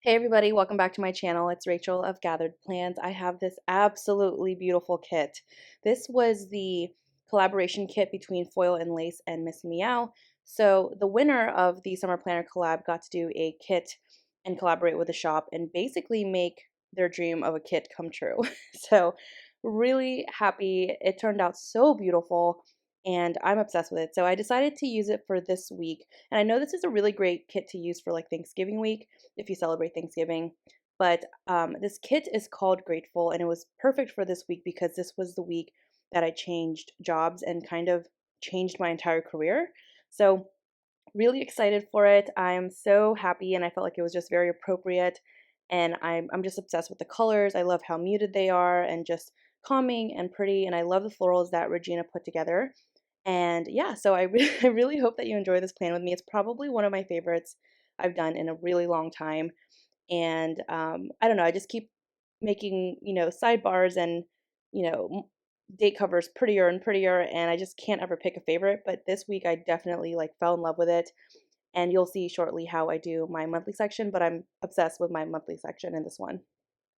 Hey everybody, welcome back to my channel. It's Rachel of GatheredPlans. I have this absolutely beautiful kit. This was the collaboration kit between Foil and Lace and Miss Meow. So the winner of the Summer Planner collab got to do a kit and collaborate with the shop and basically make their dream of a kit come true. So really happy. It turned out so beautiful and I'm obsessed with it. So I decided to use it for this week. And I know this is a really great kit to use for like Thanksgiving week if you celebrate Thanksgiving. But this kit is called Grateful, and it was perfect for this week because this was the week that I changed jobs and kind of changed my entire career. So, really excited for it. I'm so happy, and I felt like it was just very appropriate. And I'm just obsessed with the colors. I love how muted they are and just calming and pretty. And I love the florals that Regina put together. And yeah, so I really hope that you enjoy this plan with me. It's probably one of my favorites I've done in a really long time. And I don't know, I just keep making, sidebars and, date covers prettier and prettier. And I just can't ever pick a favorite. But this week I definitely like fell in love with it. And you'll see shortly how I do my monthly section, but I'm obsessed with my monthly section in this one.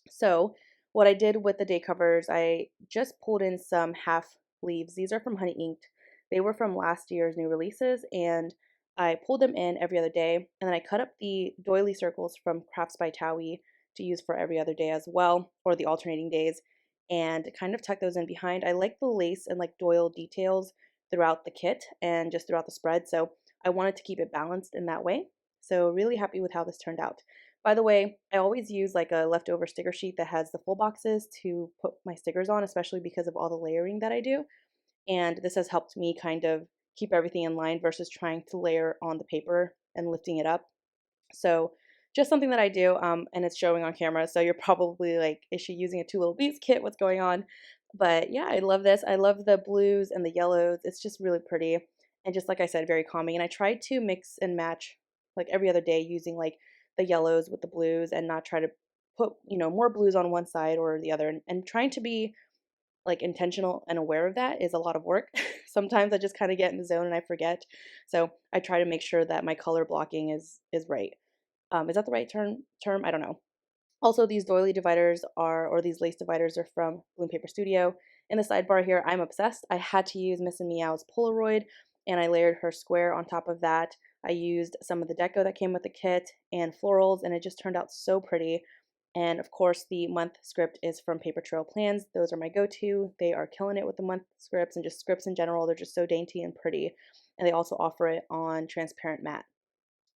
So what I did with the day covers, I just pulled in some half leaves. These are from Honey Inked. They were from last year's new releases, and I pulled them in every other day. And then I cut up the doily circles from Crafts by Towie to use for every other day as well, or the alternating days, and kind of tuck those in behind. I like the lace and like doyle details throughout the kit and just throughout the spread, so I wanted to keep it balanced in that way. So really happy with how this turned out. By the way, I always use like a leftover sticker sheet that has the full boxes to put my stickers on, especially because of all the layering that I do. And this has helped me kind of keep everything in line versus trying to layer on the paper and lifting it up. So just something that I do, and it's showing on camera. So you're probably like, is she using a Two Little Bees kit? What's going on? But yeah, I love this. I love the blues and the yellows. It's just really pretty. And just like I said, very calming. And I tried to mix and match like every other day using like the yellows with the blues and not try to put, more blues on one side or the other. And trying to be like intentional and aware of that is a lot of work. Sometimes I just kind of get in the zone and I forget. So I try to make sure that my color blocking is right. Is that the right term? I don't know. Also, these doily dividers are, or these lace dividers are from Bloom Paper Studio. In the sidebar here, I'm obsessed. I had to use Miss and Meow's Polaroid, and I layered her square on top of that. I used some of the deco that came with the kit and florals, and it just turned out so pretty. And of course, the month script is from Paper Trail Plans. Those are my go-to. They are killing it with the month scripts and just scripts in general. They're just so dainty and pretty. And they also offer it on transparent matte.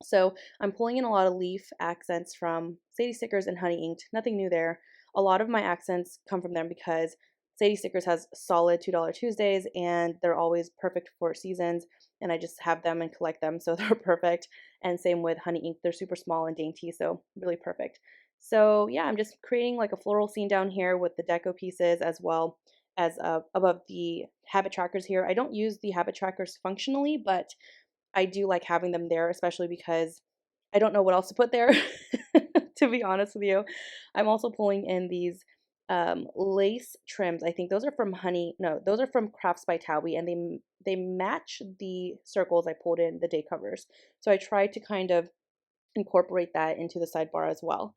So I'm pulling in a lot of leaf accents from Sadie Stickers and Honey Inked. Nothing new there. A lot of my accents come from them because Sadie Stickers has solid $2 Tuesdays and they're always perfect for seasons. And I just have them and collect them, so they're perfect. And same with Honey Inked. They're super small and dainty, so really perfect. So yeah, I'm just creating like a floral scene down here with the deco pieces as well as above the habit trackers here. I don't use the habit trackers functionally, but I do like having them there, especially because I don't know what else to put there, to be honest with you. I'm also pulling in these lace trims. I think those are from no, those are from Crafts by Towie, and they match the circles I pulled in the day covers. So I tried to kind of incorporate that into the sidebar as well.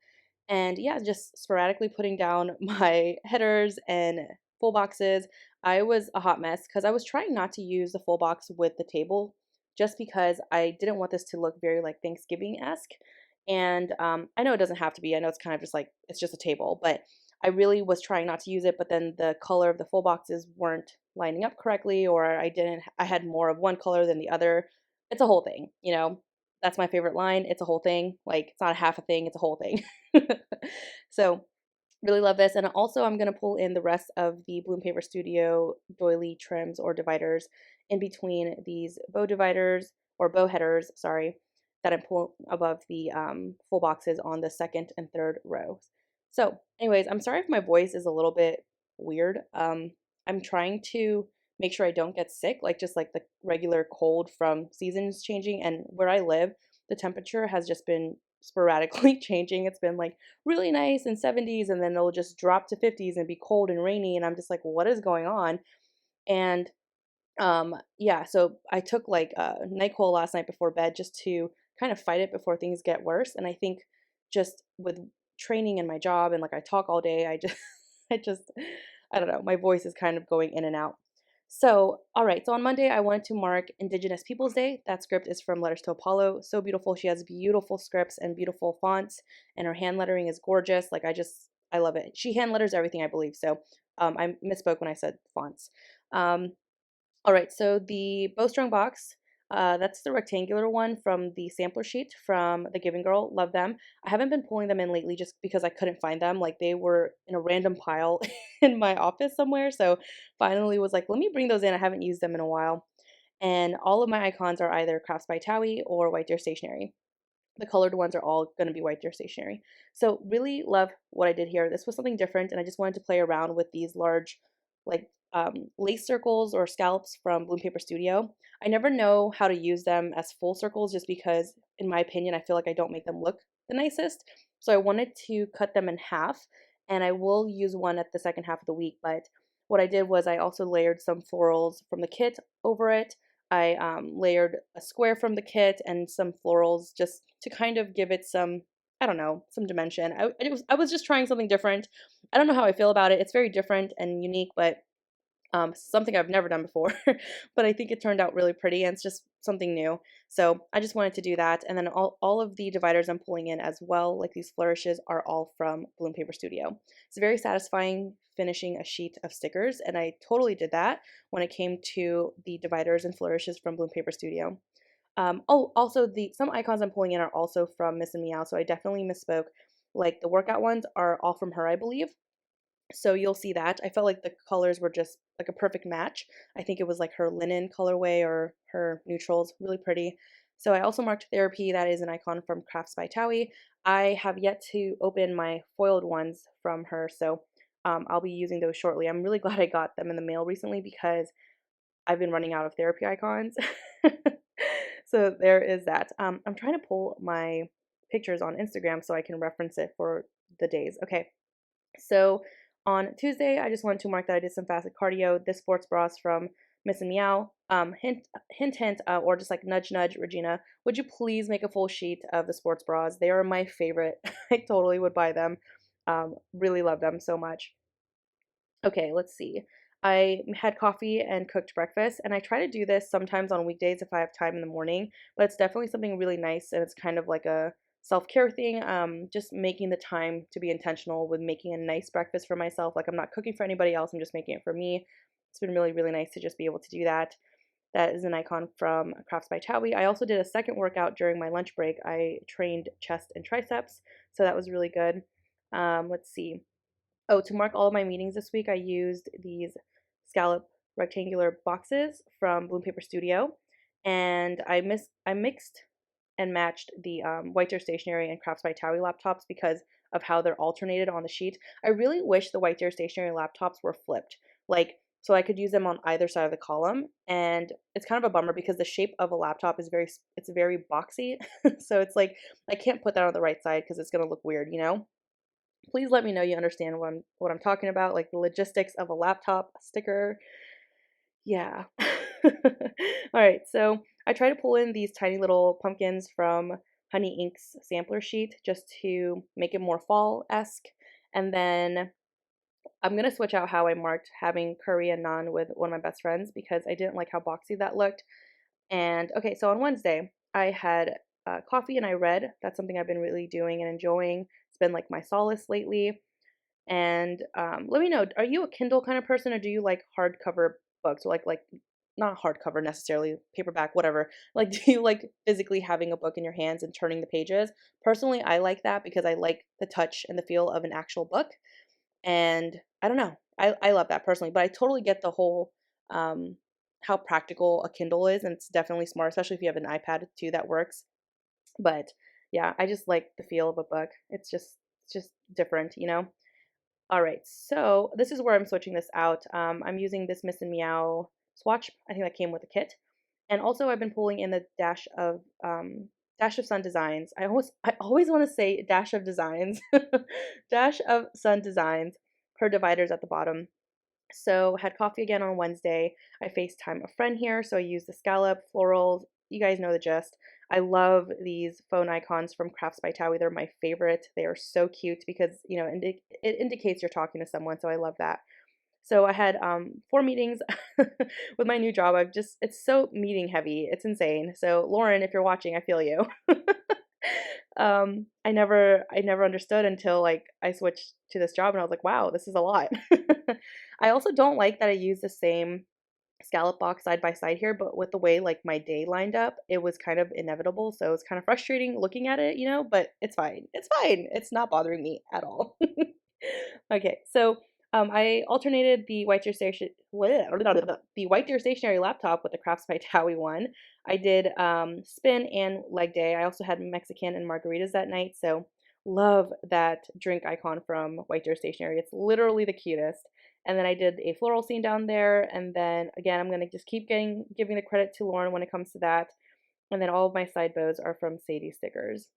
And yeah, just sporadically putting down my headers and full boxes. I was a hot mess because I was trying not to use the full box with the table just because I didn't want this to look very like Thanksgiving-esque. And I know it doesn't have to be. I know it's kind of just like, it's just a table, but I really was trying not to use it, but then the color of the full boxes weren't lining up correctly, or I had more of one color than the other. It's a whole thing, that's my favorite line. It's a whole thing. Like, it's not a half a thing, it's a whole thing. So, really love this. And also, I'm going to pull in the rest of the Bloom Paper Studio doily trims or dividers in between these bow dividers or bow headers, sorry, that I'm pulling above the full boxes on the second and third rows. So, anyways, I'm sorry if my voice is a little bit weird. I'm trying to make sure I don't get sick, like just like the regular cold from seasons changing. And where I live, the temperature has just been sporadically changing. It's been like really nice in 70s and then it'll just drop to 50s and be cold and rainy. And I'm just like, what is going on? And yeah, so I took like a NyQuil last night before bed just to kind of fight it before things get worse. And I think just with training and my job and like I talk all day, I just, I don't know, my voice is kind of going in and out. So, all right. So on Monday, I wanted to mark Indigenous Peoples Day. That script is from Letters to Apollo. So beautiful. She has beautiful scripts and beautiful fonts, and her hand lettering is gorgeous. Like I love it. She hand letters everything, I believe. So I misspoke when I said fonts. Um, all right, so the bowstrung box, that's the rectangular one from the sampler sheet from The Giving Girl. Love them. I haven't been pulling them in lately just because I couldn't find them. Like they were in a random pile in my office somewhere. So finally was like, let me bring those in. I haven't used them in a while. And all of my icons are either Crafts by Towie or White Deer Stationery. The colored ones are all going to be White Deer Stationery. So really love what I did here. This was something different, and I just wanted to play around with these large, like lace circles or scallops from Bloom Paper Studio. I never know how to use them as full circles just because, in my opinion, I feel like I don't make them look the nicest. So I wanted to cut them in half, and I will use one at the second half of the week. But what I did was I also layered some florals from the kit over it. I layered a square from the kit and some florals just to kind of give it some, I don't know, some dimension. I was just trying something different. I don't know how I feel about it. It's very different and unique, but something I've never done before. But I think it turned out really pretty and it's just something new. So I just wanted to do that. And then all of the dividers I'm pulling in as well, like these flourishes, are all from Bloom Paper Studio. It's very satisfying finishing a sheet of stickers, and I totally did that when it came to the dividers and flourishes from Bloom Paper Studio. Oh, also some icons I'm pulling in are also from Miss and Meow, so I definitely misspoke. Like the workout ones are all from her, I believe. So you'll see that. I felt like the colors were just like a perfect match. I think it was like her linen colorway or her neutrals, really pretty. So I also marked Therapy. That is an icon from Crafts by Towie. I have yet to open my foiled ones from her, so I'll be using those shortly. I'm really glad I got them in the mail recently because I've been running out of Therapy icons. So there is that. I'm trying to pull my pictures on Instagram so I can reference it for the days. Okay, so on Tuesday, I just wanted to mark that I did some fasted cardio. This sports bra is from Miss and Meow. Hint, hint, hint, or just like nudge, nudge, Regina. Would you please make a full sheet of the sports bras? They are my favorite. I totally would buy them. Really love them so much. Okay, let's see. I had coffee and cooked breakfast, and I try to do this sometimes on weekdays if I have time in the morning, but it's definitely something really nice, and it's kind of like a self-care thing. Just making the time to be intentional with making a nice breakfast for myself. Like I'm not cooking for anybody else, I'm just making it for me. It's been really, really nice to just be able to do that. That is an icon from Crafts by Towie. I also did a second workout during my lunch break. I trained chest and triceps, so that was really good. Let's see. Oh, to mark all of my meetings this week, I used these scallop rectangular boxes from Bloom Paper Studio, and I mixed and matched the White Deer Stationery and Crafts by Towie laptops because of how they're alternated on the sheet. I really wish the White Deer Stationery laptops were flipped, like so I could use them on either side of the column. And it's kind of a bummer because the shape of a laptop is very boxy, so it's like I can't put that on the right side because it's gonna look weird, you know. Please let me know you understand what I'm talking about, like the logistics of a laptop sticker. Yeah. All right, so I try to pull in these tiny little pumpkins from Honey Ink's sampler sheet just to make it more fall-esque. And then I'm gonna switch out how I marked having curry and naan with one of my best friends because I didn't like how boxy that looked. And okay, so on Wednesday, I had coffee and I read. That's something I've been really doing and enjoying. It's been like my solace lately. And let me know, are you a Kindle kind of person or do you like hardcover books? Or like not hardcover necessarily, paperback, whatever. Like, do you like physically having a book in your hands and turning the pages? Personally, I like that because I like the touch and the feel of an actual book. And I don't know. I love that personally, but I totally get the whole how practical a Kindle is, and it's definitely smart, especially if you have an iPad too that works. But yeah, I just like the feel of a book. It's just different, you know. All right, so this is where I'm switching this out. I'm using this Miss and Meow swatch. I think that came with the kit, and also I've been pulling in the Dash of Sun Designs. I always want to say Dash of Designs, Dash of Sun Designs. Her dividers at the bottom. So had coffee again on Wednesday. I FaceTime a friend here, so I used the scallop, florals. You guys know the gist. I love these phone icons from Crafts by Towie. They're my favorite. They are so cute because, you know, it indicates you're talking to someone, so I love that. So I had 4 meetings with my new job. It's so meeting heavy. It's insane. So Lauren, if you're watching, I feel you. I never understood until like I switched to this job and I was like, wow, this is a lot. I also don't like that I use the same scallop box side by side here, but with the way like my day lined up, it was kind of inevitable. So it's kind of frustrating looking at it, you know, but it's fine. It's fine. It's not bothering me at all. Okay, so I alternated the White Deer stationary laptop with the Crafts by Towie one. I did spin and leg day. I also had Mexican and margaritas that night, so love that drink icon from White Deer Stationery. It's literally the cutest. And then I did a floral scene down there, and then again, I'm gonna just keep giving the credit to Lauren when it comes to that. And then all of my side bows are from Sadie Stickers.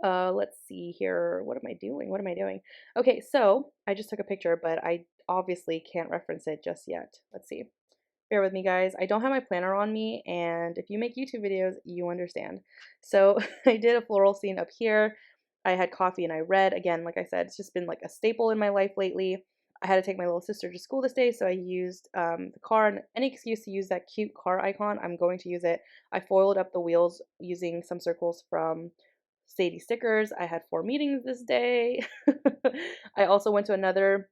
Let's see here. What am I doing? What am I doing? Okay, so I just took a picture, but I obviously can't reference it just yet. Let's see. Bear with me, guys. I don't have my planner on me, and if you make YouTube videos, you understand. So I did a floral scene up here. I had coffee and I read. Again, like I said, it's just been like a staple in my life lately. I had to take my little sister to school this day, so I used the car, and any excuse to use that cute car icon, I'm going to use it. I foiled up the wheels using some circles from Sadie Stickers. I had 4 meetings this day. I also went to another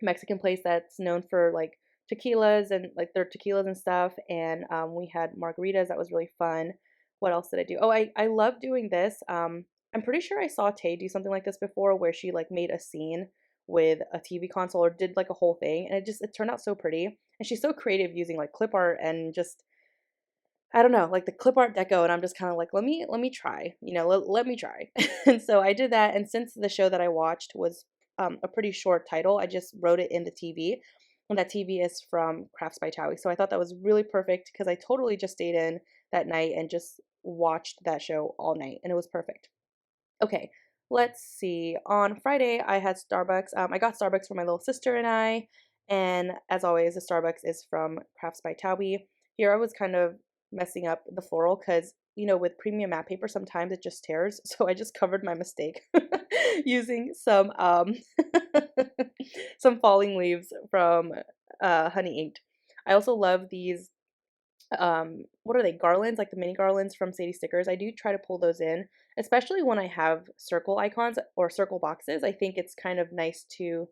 Mexican place that's known for like tequilas and like their tequilas and stuff. And we had margaritas. That was really fun. What else did I do? Oh, I love doing this. I'm pretty sure I saw Tay do something like this before where she like made a scene with a TV console or did like a whole thing. And it turned out so pretty. And she's so creative using like clip art and just I don't know, like the clip art deco, and I'm just kind of like, let me try, you know, let me try. And so I did that, and since the show that I watched was a pretty short title, I just wrote it in the TV, and that TV is from Crafts by Towie. So I thought that was really perfect because I totally just stayed in that night and just watched that show all night, and it was perfect. Okay, let's see. On Friday, I had Starbucks. I got Starbucks for my little sister and I, and as always, the Starbucks is from Crafts by Towie. Here, I was kind of messing up the floral because, you know, with premium matte paper, sometimes it just tears. So I just covered my mistake using some some falling leaves from Honey Inked. I also love these what are they, garlands, like the mini garlands from Sadie Stickers. I do try to pull those in, especially when I have circle icons or circle boxes. I think it's kind of nice to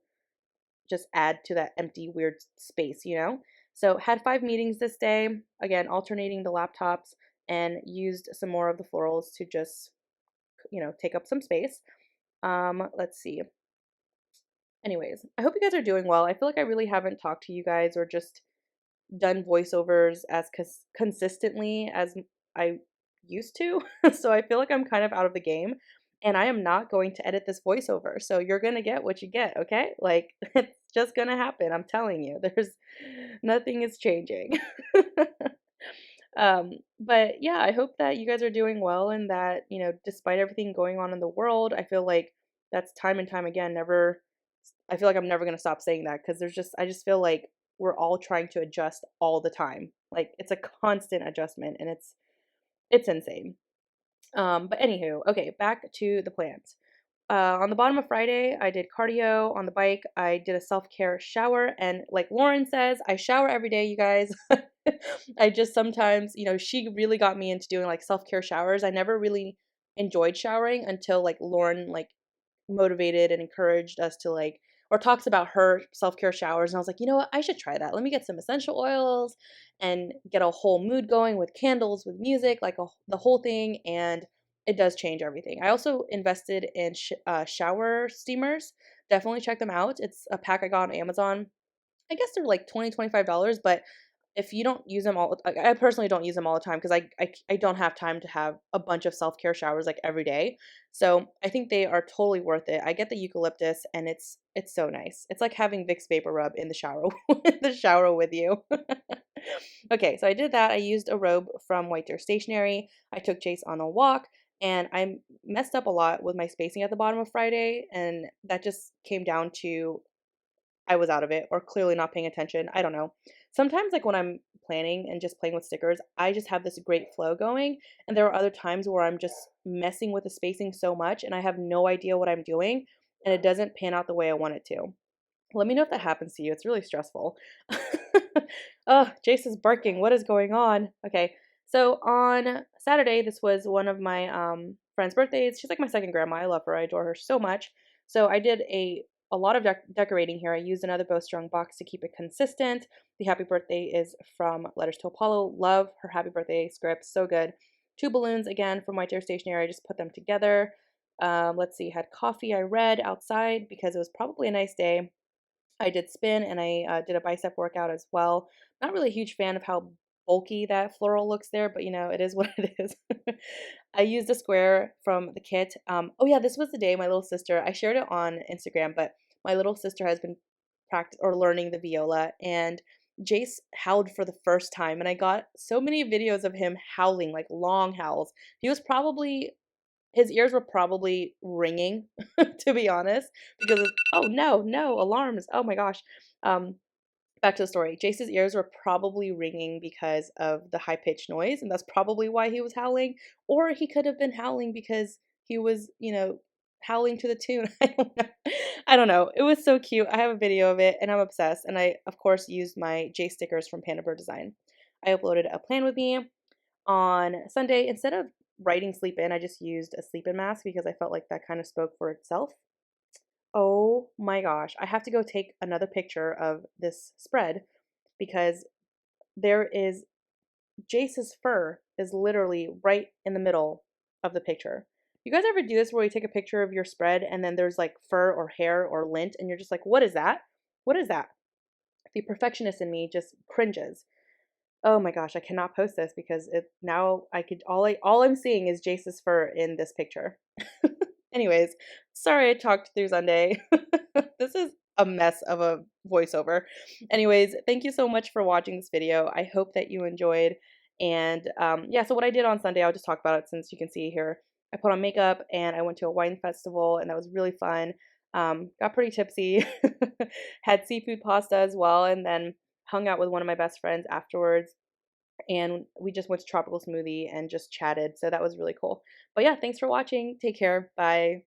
just add to that empty weird space, you know. So had 5 meetings this day, again alternating the laptops, and used some more of the florals to just, you know, take up some space. Let's see. Anyways, I hope you guys are doing well. I feel like I really haven't talked to you guys or just done voiceovers as consistently as I used to. So I feel like I'm kind of out of the game, and I am not going to edit this voiceover. So you're going to get what you get, okay? Like it's just going to happen. I'm telling you. There's nothing is changing. But yeah, I hope that you guys are doing well and that, you know, despite everything going on in the world, I feel like that's time and time again never I feel like I'm never going to stop saying that because I just feel like we're all trying to adjust all the time. Like it's a constant adjustment and it's insane. But anywho, okay, back to the plans. On the bottom of Friday, I did cardio on the bike. I did a self-care shower, and like Lauren says, I shower every day, you guys. I just sometimes, you know, she really got me into doing like self-care showers. I never really enjoyed showering until like Lauren like motivated and encouraged us to like or talks about her self-care showers, and I was like, you know what, I should try that. Let me get some essential oils and get a whole mood going with candles, with music, like the whole thing, and it does change everything. I also invested in shower steamers. Definitely check them out. It's a pack I got on Amazon. I guess they're like $20-25, but if you don't use them all, like, I personally don't use them all the time because I don't have time to have a bunch of self-care showers like every day. So I think they are totally worth it. I get the eucalyptus and it's so nice. It's like having Vicks Vapor Rub in the shower in the shower with you. Okay, so I did that. I used a robe from White Deer Stationery. I took Chase on a walk, and I messed up a lot with my spacing at the bottom of Friday, and that just came down to I was out of it or clearly not paying attention. I don't know. Sometimes like when I'm planning and just playing with stickers, I just have this great flow going. And there are other times where I'm just messing with the spacing so much and I have no idea what I'm doing and it doesn't pan out the way I want it to. Let me know if that happens to you. It's really stressful. Oh, Jace is barking. What is going on? Okay. So on Saturday, this was one of my friend's birthdays. She's like my second grandma. I love her. I adore her so much. So I did a lot of decorating here. I used another bowstring box to keep it consistent. The happy birthday is from Letters to Apollo. Love her happy birthday script. So good. Two balloons again from White Deer Stationery. I just put them together. Let's see. Had coffee. I read outside because it was probably a nice day. I did spin and I did a bicep workout as well. Not really a huge fan of how bulky that floral looks there, but you know, it is what it is. I used a square from the kit. Oh yeah, this was the day my little sister, I shared it on Instagram, but my little sister has been practice or learning the viola and Jace howled for the first time and I got so many videos of him howling, like long howls. He was probably his ears were probably ringing, to be honest, because of, oh no, no, alarms. Oh my gosh. Um, Back to the story. Jace's ears were probably ringing because of the high pitched noise, and that's probably why he was howling. Or he could have been howling because he was, you know, howling to the tune. I don't know. I don't know. It was so cute. I have a video of it, and I'm obsessed. And I, of course, used my Jace stickers from Panda Bird Design. I uploaded a plan with me on Sunday. Instead of writing sleep in, I just used a sleep in mask because I felt like that kind of spoke for itself. Oh my gosh, I have to go take another picture of this spread because there is Jace's fur is literally right in the middle of the picture. You guys ever do this where you take a picture of your spread and then there's like fur or hair or lint and you're just like, what is that? What is that? The perfectionist in me just cringes. Oh my gosh, I cannot post this because it now I could all I'm seeing is Jace's fur in this picture. Anyways, sorry I talked through Sunday. This is a mess of a voiceover. Anyways, thank you so much for watching this video. I hope that you enjoyed. And yeah, so what I did on Sunday, I'll just talk about it since you can see here. I put on makeup and I went to a wine festival and that was really fun. Got pretty tipsy, had seafood pasta as well, and then hung out with one of my best friends afterwards and we just went to tropical smoothie and just chatted. So that was really cool. But yeah, thanks for watching. Take care. Bye.